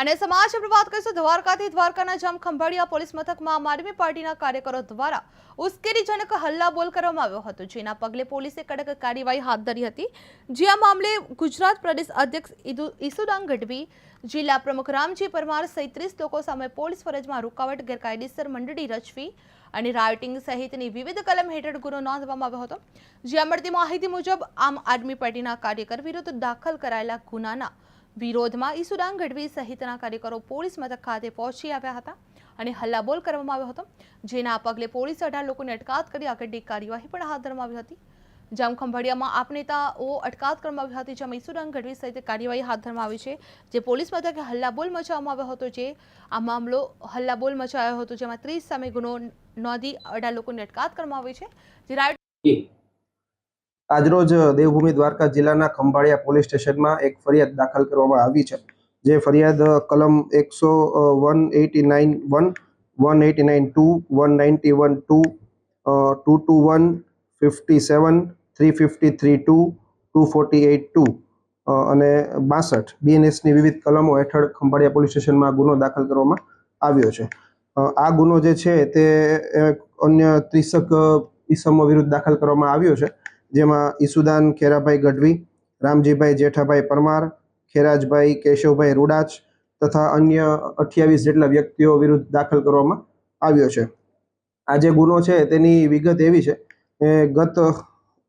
અને સમાજ પર વાત કરીશું દ્વારકાથી દ્વારકાના જામખંભાળિયા પોલીસ મથકમાં આમ આદમી પાર્ટીના કાર્યકરો દ્વારા ઉશ્કેરણીજનક હલ્લાબોલ કરવામાં આવ્યો હતો, જેના પગલે પોલીસે કડક કાર્યવાહી હાથ ધરી હતી। જે આ મામલે ગુજરાત પ્રદેશ અધ્યક્ષ ઈસુદાન ગઢવી, જિલ્લા પ્રમુખ રામજી પરમાર સહિત 30 લોકો સામે પોલીસ ફરજમાં રૂકાવટ, ગેરકાયદેસર મંડળી રચવી અને રાયોટિંગ સહિતની વિવિધ કલમ હેઠળ ગુનો નોંધવામાં આવ્યો હતો। જ્યાં મળતી માહિતી મુજબ આમ આદમી પાર્ટીના કાર્યકર વિરુદ્ધ દાખલ કરાયેલા ગુનાના વિરોધમાં ઈસુદાન ગઢવી સહિતના કાર્યકરો પોલીસ મથક ખાતે પહોંચી આવ્યા હતા અને હલ્લાબોલ કરવામાં આવ્યો હતો, જેના પગલે પોલીસે 18 લોકોની અટકાયત કરી આગળની કાર્યવાહી પણ હાથ ધરવામાં આવી હતી। જામખંભાળિયામાં આપ નેતાઓ અટકાયત કરવામાં આવી હતી, જેમાં ઈસુદાન ગઢવી સહિત કાર્યવાહી હાથ ધરવામાં આવી છે। જે પોલીસ મથકે હલ્લાબોલ મચાવવામાં આવ્યો હતો, જે આ મામલો હલ્લાબોલ મચાવ્યો હતો, જેમાં 30 સામે ગુનો નોંધી 18 લોકોની અટકાયત કરવામાં આવી છે। આજરોજ દેવભૂમિ દ્વારકા જિલ્લાના ખંભાળિયા પોલીસ સ્ટેશનમાં એક ફરિયાદ દાખલ કરવામાં આવી છે। જે ફરિયાદ કલમ 189(1), 189(2), 191(2), 221, 57, 353(2), 248(2) અને 62 BNSની વિવિધ કલમો હેઠળ ખંભાળિયા પોલીસ સ્ટેશનમાં ગુનો દાખલ કરવામાં આવ્યો છે। આ ગુનો જે છે તે અન્ય 30 ઈસમો વિરુદ્ધ દાખલ કરવામાં આવ્યો છે, જેમાં ઈસુદાન ખેરાભાઈ ગઢવી, રામજીભાઈ જેઠાભાઈ પરમાર, ખેરાજભાઈ કેશવભાઈ રૂડાચ તથા અન્ય 28 જેટલા વ્યક્તિઓ વિરુદ્ધ દાખલ કરવામાં આવ્યો છે। આ જે ગુનો છે તેની વિગત એવી છે કે ગત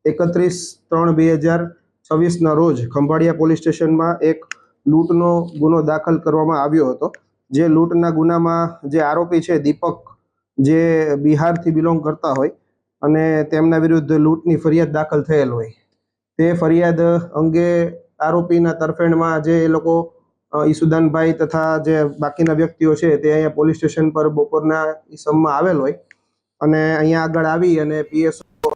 31/3/2026ના રોજ ખંભાળિયા પોલીસ સ્ટેશનમાં એક લૂંટનો ગુનો દાખલ કરવામાં આવ્યો હતો। જે લૂંટના ગુનામાં જે આરોપી છે દીપક, જે બિહારથી બિલોંગ કરતા હોય અને તેમના વિરુદ્ધ લૂંટની ફરિયાદ દાખલ થયેલ હોય, તે ફરિયાદ અંગે આરોપીના તરફેણમાં જે એ લોકો ઈસુદાનભાઈ તથા જે બાકીના વ્યક્તિઓ છે તે અહીંયા પોલીસ સ્ટેશન પર બપોરના ઈસમમાં આવેલ હોય અને અહીંયા આગળ આવી અને પીએસ